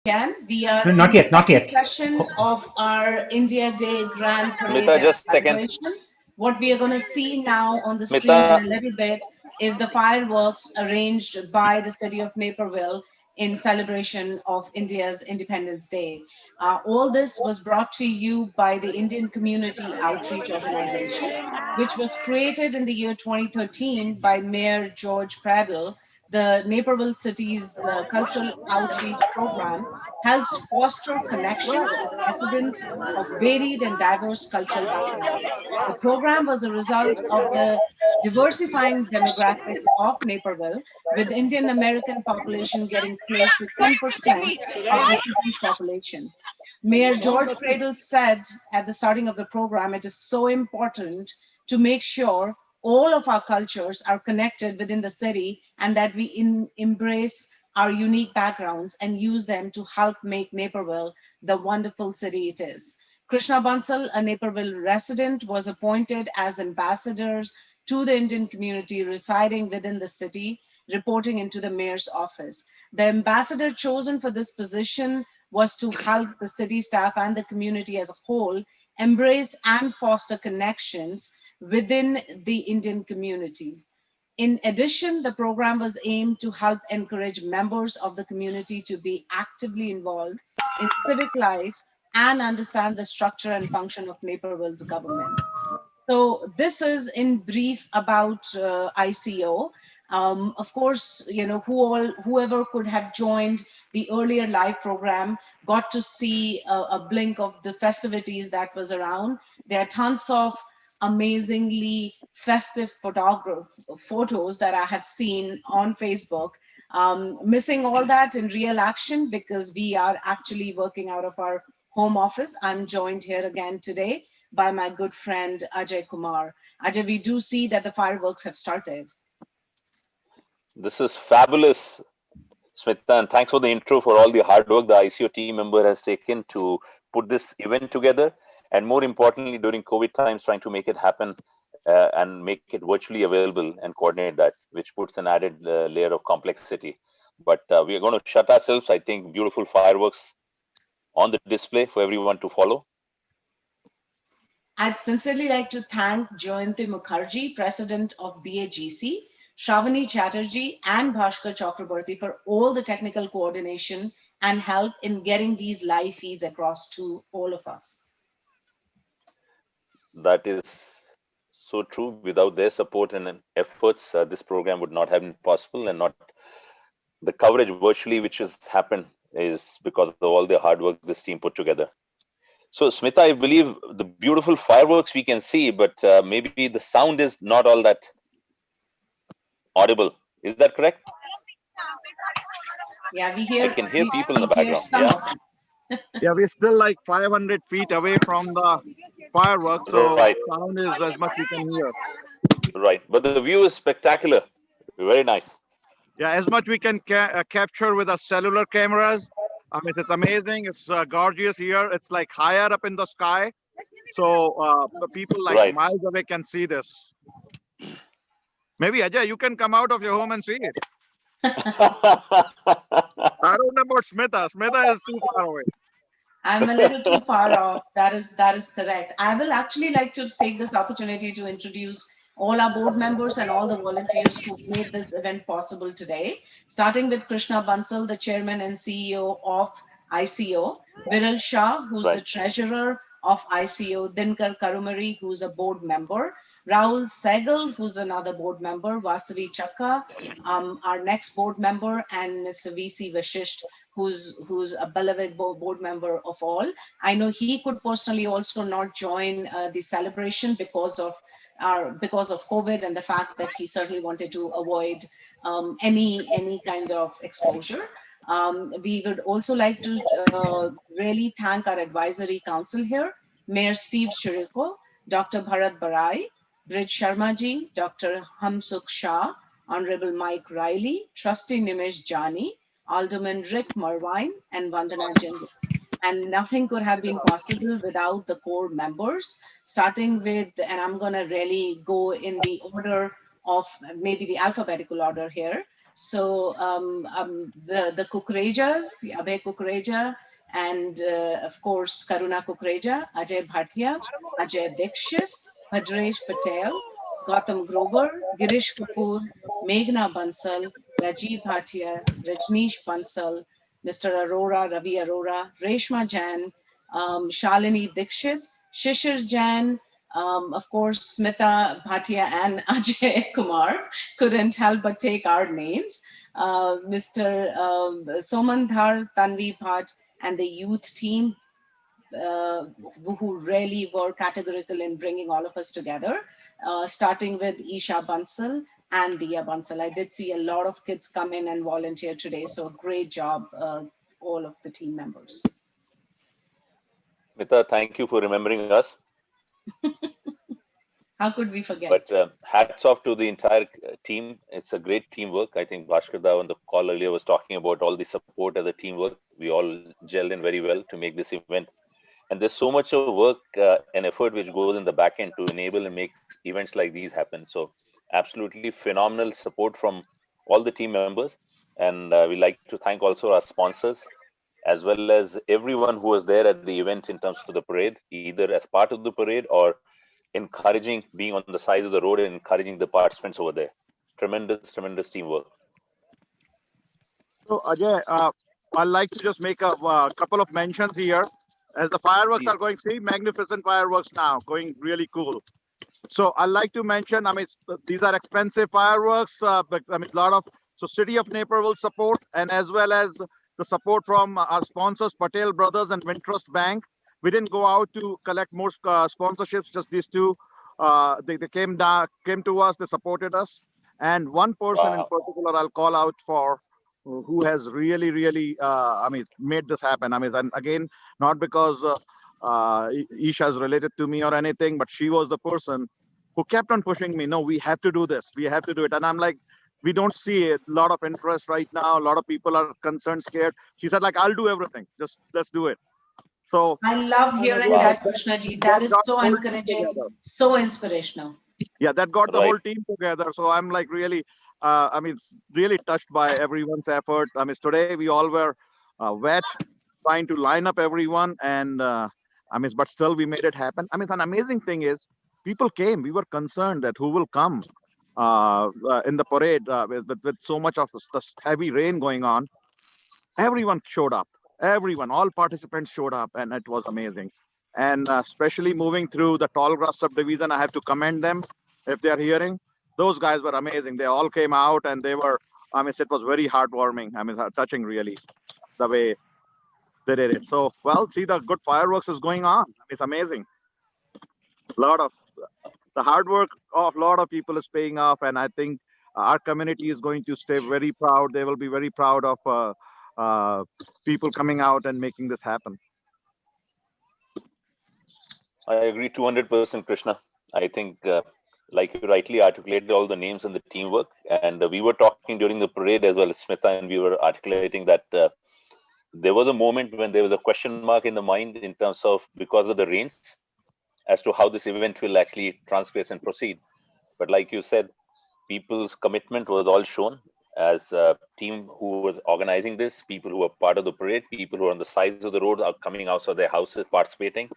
Again, we are No, in not the yet, not second yet. session of our India Day Grand Parade Smita, and just a second. celebration. What we are going to see now on the screen in Smita, a little bit is the fireworks arranged by the city of Naperville in celebration of India's Independence Day. All this was brought to you by the Indian Community Outreach Organization, which was created in the year 2013 by Mayor George Pradle. The Naperville City's cultural outreach program helps foster connections with residents of varied and diverse cultural backgrounds. The program was a result of the diversifying demographics of Naperville, with Indian American population getting close to 10% of the city's population. Mayor George Pradle said at the starting of the program, it is so important to make sure all of our cultures are connected within the city and that we embrace our unique backgrounds and use them to help make Naperville the wonderful city it is. Krishna Bansal, a Naperville resident, was appointed as ambassadors to the Indian community residing within the city, reporting into the mayor's office. The ambassador chosen for this position was to help the city staff and the community as a whole embrace and foster connections within the Indian community. In addition, the program was aimed to help encourage members of the community to be actively involved in civic life and understand the structure and function of Naperville's government. So this is in brief about ICO. Of course, whoever could have joined the earlier live program got to see a blink of the festivities that was around. There are tons of amazingly festive photos that I have seen on Facebook. Missing all that in real action because we are actually working out of our home office. I'm joined here again today by my good friend Ajay Kumar. Ajay, we do see that the fireworks have started. this is fabulous, Smita, and thanks for the intro for all the hard work the ICO team member has taken to put this event together. And more importantly, during COVID times, trying to make it happen and make it virtually available and coordinate that, which puts an added layer of complexity. But we are going to shut ourselves. I think beautiful fireworks on the display for everyone to follow. I'd sincerely like to thank Jayanti Mukherjee, president of BAGC, Shravani Chatterjee, and Bhaskar Chakraborty for all the technical coordination and help in getting these live feeds across to all of us. That is so true. Without their support and efforts, this program would not have been possible, and not the coverage virtually which has happened is because of all the hard work this team put together. So, Smita, I believe the beautiful fireworks we can see, but maybe the sound is not all that audible. Is that correct? Yeah, I can hear people in the we hear background. some Yeah, of it. Yeah, we're still like 500 feet away from the fireworks, right, so sound is as much we can hear. right. But the view is spectacular. Very nice. Yeah, as much we can capture with our cellular cameras. I mean, it's amazing. It's gorgeous here. It's like higher up in the sky, so the people like Right. miles away can see this. Maybe Ajay, you can come out of your home and see it. I don't know about Smita. Smita is too far away. I'm a little too far off. That is correct. I will actually like to take this opportunity to introduce all our board members and all the volunteers who made this event possible today. Starting with Krishna Bansal, the chairman and CEO of ICO, Viral Shah, who's the Right. treasurer of ICO, Dinkar Karumari, who's a board member, Rahul Sehgal, who's another board member, Vasavi Chakka, our next board member, and Mr. VC Vashisht, who's a beloved board member of all. I know he could personally also not join the celebration because of COVID and the fact that he certainly wanted to avoid any kind of exposure. We would also like to really thank our advisory council here, Mayor Steve Chiriko, Dr. Bharat Barai, Brij Sharma ji, Dr. Hamsukh Shah, Honorable Mike Riley, Trustee Nimesh Jani, Alderman Rick Mervine, and Vandana Jindal. And nothing could have been possible without the core members, starting with, and I'm going to really go in the order of maybe the alphabetical order here. So the Kukrejas, Abhay Kukreja, and of course Karuna Kukreja, Ajay Bhatia, Ajay Dikshit, Bhadresh Patel, Gautam Grover, Girish Kapoor, Meghna Bansal, Rajiv Bhatia, Rajneesh Bansal, Mr. Arora, Ravi Arora, Reshma Jain, Shalini Dikshit, Shishir Jain, of course, Smita Bhatia and Ajay Kumar couldn't help but take our names. Mr. Somandhar, Tanvi Bhatt, and the youth team uh, who really were categorical in bringing all of us together, starting with Isha Bansal and Dia Bansal. I did see a lot of kids come in and volunteer today, so great job, all of the team members. Mita, thank you for remembering us. How could we forget? But hats off to the entire team. It's a great teamwork. I think Bhaskar Da on the call earlier was talking about all the support as a teamwork. We all gelled in very well to make this event. And there's so much of work and effort which goes in the back end to enable and make events like these happen. So absolutely phenomenal support from all the team members. And we like to thank also our sponsors, as well as everyone who was there at the event in terms of the parade, either as part of the parade or encouraging, being on the sides of the road and encouraging the participants over there. Tremendous, tremendous teamwork. So Ajay, I'd like to just make a couple of mentions here. As the fireworks Please. are going, see, magnificent fireworks now, going really cool. So I'd like to mention, I mean, these are expensive fireworks, but I mean, a lot of, so City of Naperville support, and as well as the support from our sponsors, Patel Brothers and Wintrust Bank. We didn't go out to collect more sponsorships, just these two. They came to us, they supported us. And one person in Wow. particular I'll call out for, who has really, I mean, made this happen. I mean, and again, not because Isha is related to me or anything, but she was the person who kept on pushing me. No, we have to do this. We have to do it. And I'm like, we don't see a lot of interest right now. A lot of people are concerned, scared. She said, like, I'll do everything. Just let's do it. So I love and hearing again, Wow. that, Krishnaji. that That is got so the whole team encouraging, together. so inspirational. Yeah, that got the Right. whole team together. So I'm like really, I mean, really touched by everyone's effort. I mean, today we all were wet, trying to line up everyone, and I mean, but still we made it happen. I mean, an amazing thing is people came. We were concerned that who will come in the parade with so much of this heavy rain going on. Everyone showed up. Everyone, all participants showed up, and it was amazing. And especially moving through the tall grass subdivision, I have to commend them if they are hearing. Those guys were amazing. They all came out, and they were. I mean, it was very heartwarming. I mean, touching really the way they did it. So, well, see, the good fireworks is going on. It's amazing. A lot of the hard work of a lot of people is paying off, and I think our community is going to stay very proud. They will be very proud of uh, people coming out and making this happen. I agree 200%, Krishna. I think, like you rightly articulated, all the names and the teamwork. And we were talking during the parade as well, Smita, and we were articulating that there was a moment when there was a question mark in the mind in terms of because of the rains as to how this event will actually transgress and proceed. But like you said, people's commitment was all shown as a team who was organizing this, people who were part of the parade, people who are on the sides of the road are coming out of their houses participating.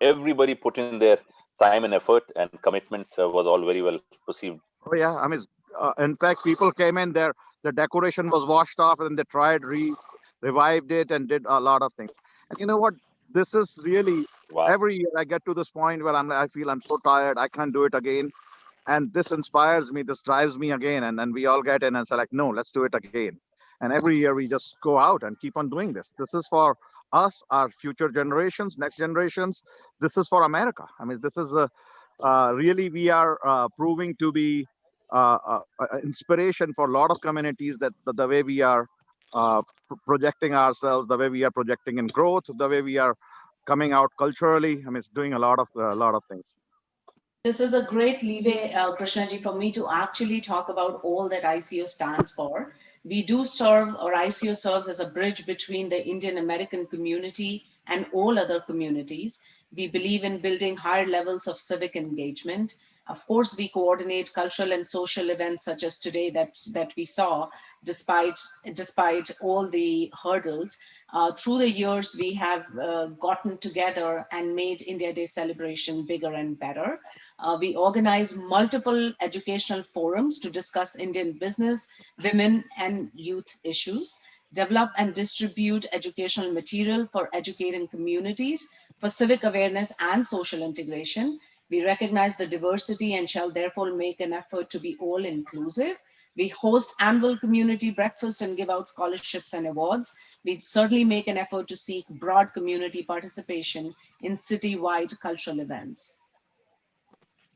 Everybody put in their time and effort, and commitment was all very well perceived. Oh yeah, I mean, in fact, people came in there. The decoration was washed off, and they tried revived it and did a lot of things. And you know what? This is really Wow. every year I get to this point where I feel I'm so tired. I can't do it again. And this inspires me. This drives me again. And then we all get in and say like, no, let's do it again. And every year we just go out and keep on doing this. This is for us, our future generations, next generations. This is for America. I mean, this is really we are proving to be inspiration for a lot of communities that the way we are projecting ourselves, the way we are projecting in growth, the way we are coming out culturally. I mean, it's doing a lot of things. This is a great leeway, Krishnaji, for me to actually talk about all that ICO stands for. We do serve, or ICO serves as a bridge between the Indian American community and all other communities. We believe in building higher levels of civic engagement. Of course, we coordinate cultural and social events such as today that we saw, despite all the hurdles. Through the years, we have gotten together and made India Day celebration bigger and better. We organize multiple educational forums to discuss Indian business, women, and youth issues, develop and distribute educational material for educating communities for civic awareness and social integration. We recognize the diversity and shall therefore make an effort to be all inclusive. We host annual community breakfast and give out scholarships and awards. We certainly make an effort to seek broad community participation in citywide cultural events.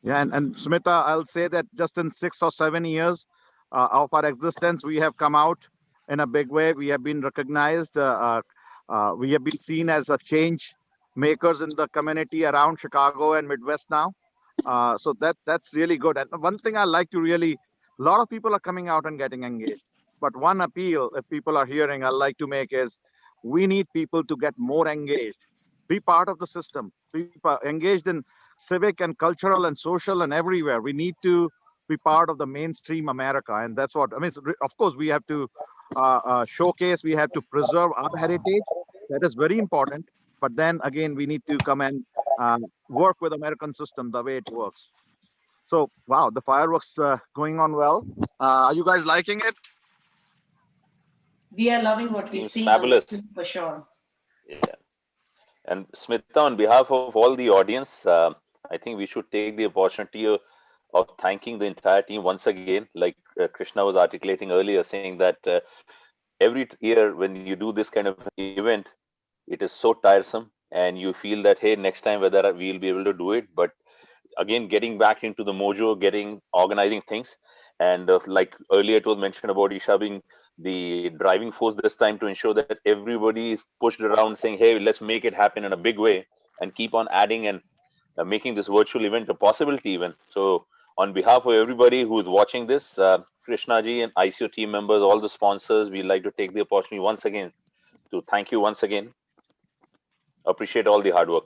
Yeah, and Smita, I'll say that just in 6 or 7 years of our existence, we have come out in a big way. We have been recognized. We have been seen as a change makers in the community around Chicago and Midwest now. So that's really good. And one thing I like to really, a lot of people are coming out and getting engaged. But one appeal, if people are hearing, I like to make is we need people to get more engaged, be part of the system, be engaged in civic and cultural and social and everywhere. We need to be part of the mainstream America, and that's what I mean. Of course, we have to showcase, we have to preserve our heritage. That is very important. But then again, we need to come and work with American system the way it works. So, wow, the fireworks going on well. Are you guys liking it? We are loving what we're It's seeing on the fabulous. screen for sure. Yeah. And Smita, on behalf of all the audience, I think we should take the opportunity of thanking the entire team once again. Like Krishna was articulating earlier, saying that every year when you do this kind of event, it is so tiresome, and you feel that hey, next time whether we'll be able to do it. But again, getting back into the mojo, getting organizing things, and like earlier it was mentioned about Isha being the driving force this time to ensure that everybody is pushed around saying hey, let's make it happen in a big way and keep on adding and making this virtual event a possibility even. So on behalf of everybody who's watching this, Krishna ji and ICO team members, all the sponsors, we'd like to take the opportunity once again to thank you once again. Appreciate all the hard work.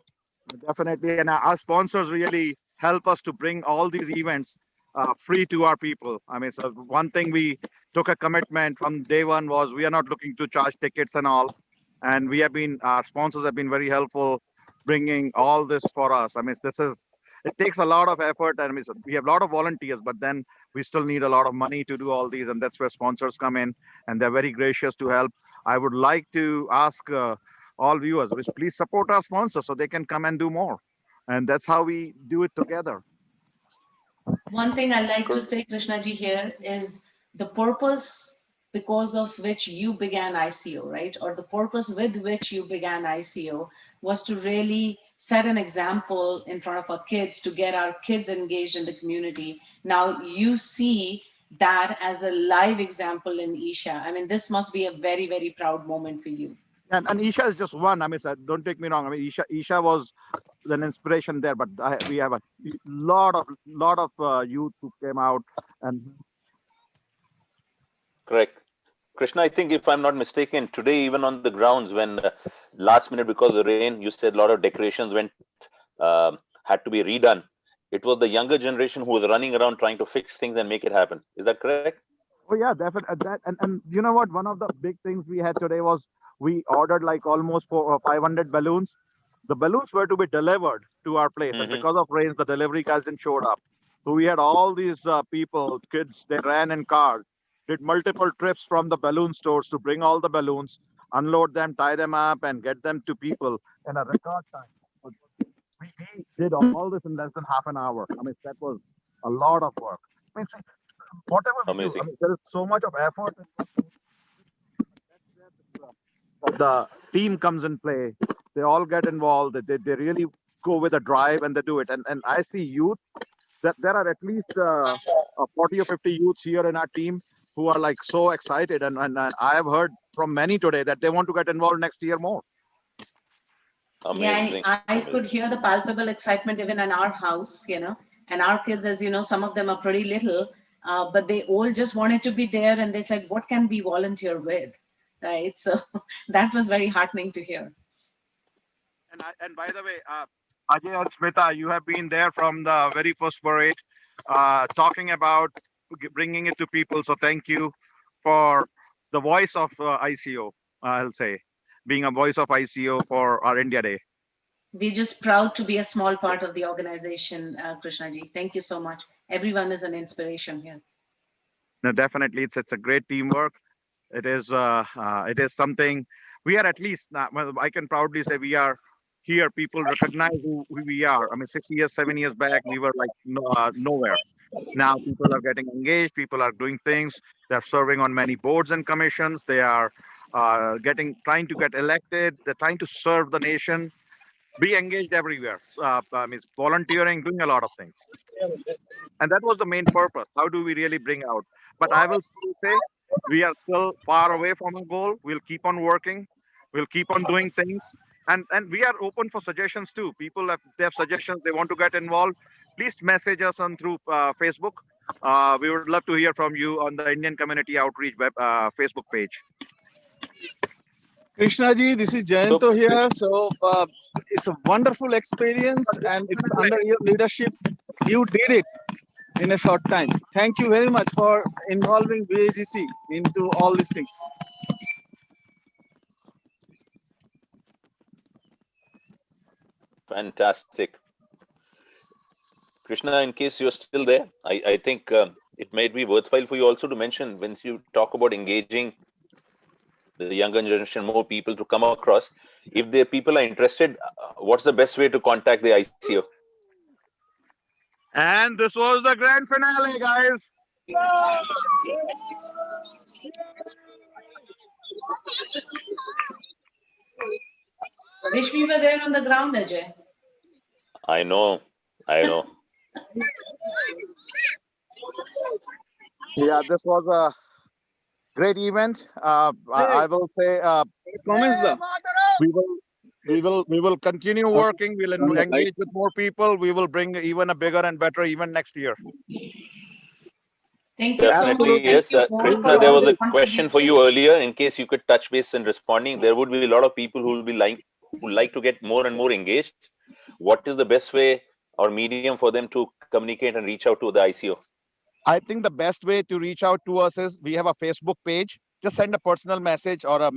Definitely, and our sponsors really help us to bring all these events free to our people. I mean, so one thing we took a commitment from day one was we are not looking to charge tickets and all, and we have been our sponsors have been very helpful bringing all this for us. I mean, this is it takes a lot of effort, and I mean, so we have a lot of volunteers, but then we still need a lot of money to do all these, and that's where sponsors come in, and they're very gracious to help. I would like to ask. All viewers, please support our sponsors so they can come and do more. And that's how we do it together. One thing I like to say, Krishnaji, here is the purpose because of which you began ICO, right? Or the purpose with which you began ICO was to really set an example in front of our kids to get our kids engaged in the community. Now you see that as a live example in Isha. I mean, this must be a very, very proud moment for you. And Isha is just one. I mean, don't take me wrong. I mean, Isha was an inspiration there, but we have a lot of youth who came out and. Correct. Krishna, I think if I'm not mistaken, today even on the grounds when last minute because of the rain, you said a lot of decorations went had to be redone. It was the younger generation who was running around trying to fix things and make it happen. Is that correct? Oh yeah, definitely. That and you know what? One of the big things we had today was we ordered like almost 500 balloons. The balloons were to be delivered to our place, and because of rains, the delivery guys didn't show up. So we had all these people, kids, they ran in cars, did multiple trips from the balloon stores to bring all the balloons, unload them, tie them up, and get them to people in a record time. But we did all this in less than half an hour. I mean, that was a lot of work. I mean, see, whatever we do, Amazing. I mean, there is so much of effort. The team comes in play. They all get involved. They really go with a drive and they do it. And I see youth that there are at least 40 or 50 youths here in our team who are like so excited. And I have heard from many today that they want to get involved next year more. Amazing. Yeah, I could hear the palpable excitement even in our house, you know, and our kids, as you know, some of them are pretty little, but they all just wanted to be there and they said, what can we volunteer with? Right. So that was very heartening to hear. And by the way, Ajay and Smita, you have been there from the very first parade. talking about bringing it to people. So thank you for the voice of ICO, I'll say, being a voice of ICO for our India Day. We're just proud to be a small part of the organization, Krishnaji. Thank you so much. Everyone is an inspiration here. No, definitely, it's a great teamwork. It is something we are at least. Well, I can proudly say we are here. People recognize who we are. I mean, 6 years, 7 years back, we were like nowhere. Now people are getting engaged. People are doing things. They're serving on many boards and commissions. They are trying to get elected. They're trying to serve the nation. Be engaged everywhere. I mean, volunteering, doing a lot of things, and that was the main purpose. How do we really bring out? But I will still say we are still far away from our goal. We'll keep on working. We'll keep on doing things, and we are open for suggestions too. People, if they have suggestions, they want to get involved, please message us on through Facebook. We would love to hear from you on the Indian Community Outreach Facebook page. Krishna ji, this is Jayanto here. So it's a wonderful experience, and it's under your leadership. You did it in a short time. Thank you very much for involving BAGC into all these things. Fantastic. Krishna, in case you're still there, I think it might be worthwhile for you also to mention, when you talk about engaging the younger generation, more people to come across, if the people are interested, what's the best way to contact the ICO? And this was the grand finale, guys. Wish we were there on the ground, Ajay. I know. Yeah, this was a great event. I will say we will continue working. We'll engage with more people. We will bring even a bigger and better event next year. Thank you so much. Definitely, yes. Thank you all Krishna, for there all was the a question for you earlier. In case you could touch base in responding, there would be a lot of people who will be who like to get more and more engaged. What is the best way or medium for them to communicate and reach out to the ICO? I think the best way to reach out to us is we have a Facebook page. Just send a personal message or a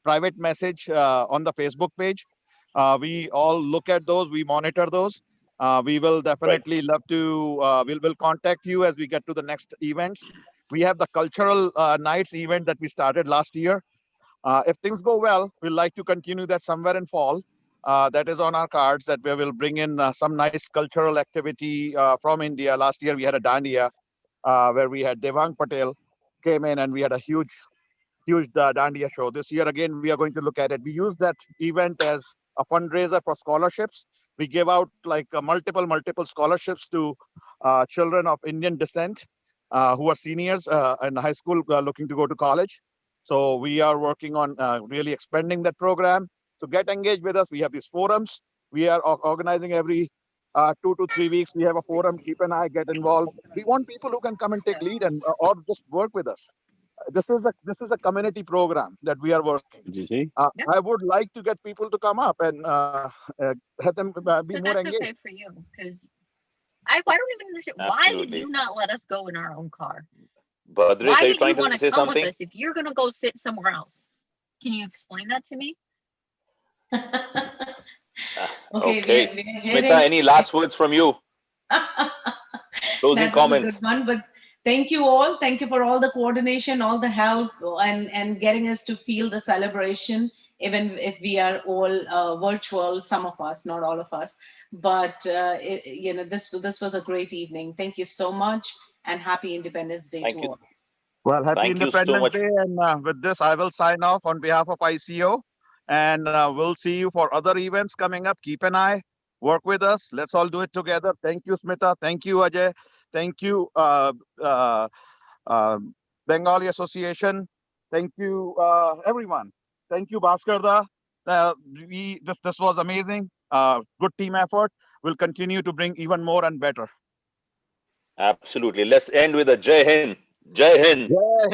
private message on the Facebook page. We all look at those. We monitor those. We will definitely love to. We'll contact you as we get to the next events. We have the cultural nights event that we started last year. If things go well, we'd like to continue that somewhere in fall. That is on our cards, that we will bring in some nice cultural activity from India. Last year we had a Dandiya where we had Devang Patel came in, and we had a huge Dandiya show. This year again we are going to look at it. We use that event as a fundraiser for scholarships. We give out like multiple scholarships to children of Indian descent who are seniors in high school looking to go to college. So we are working on really expanding that program. So get engaged with us. We have these forums. We are organizing every 2 to 3 weeks. We have a forum. Keep an eye, get involved. We want people who can come and take lead and or just work with us. This is a community program that we are working. I would like to get people to come up and have them be So more that's engaged. okay for you, because I don't even understand. Why did Absolutely. you not let us go in our own car? Badresh, Why are you did you trying want to to say come with something? us if you're going to go sit somewhere else? Can you explain that to me? Okay, Okay. we are Smita, any last words from you? Closing That was a comments. good one, but thank you all. Thank you for all the coordination, all the help, and getting us to feel the celebration, even if we are all virtual. Some of us, not all of us, but this was a great evening. Thank you so much, and happy Independence Day Thank to you. all. Well, happy Thank you so Independence much. Day. And with this, I will sign off on behalf of ICO. And we'll see you for other events coming up. Keep an eye, work with us. Let's all do it together. Thank you, Smita. Thank you, Ajay. Thank you, Bengali Association. Thank you, everyone. Thank you, Bhaskar. This was amazing. Good team effort. We'll continue to bring even more and better. Absolutely. Let's end with a Jai Hind. Jai Hind. Jai Hind.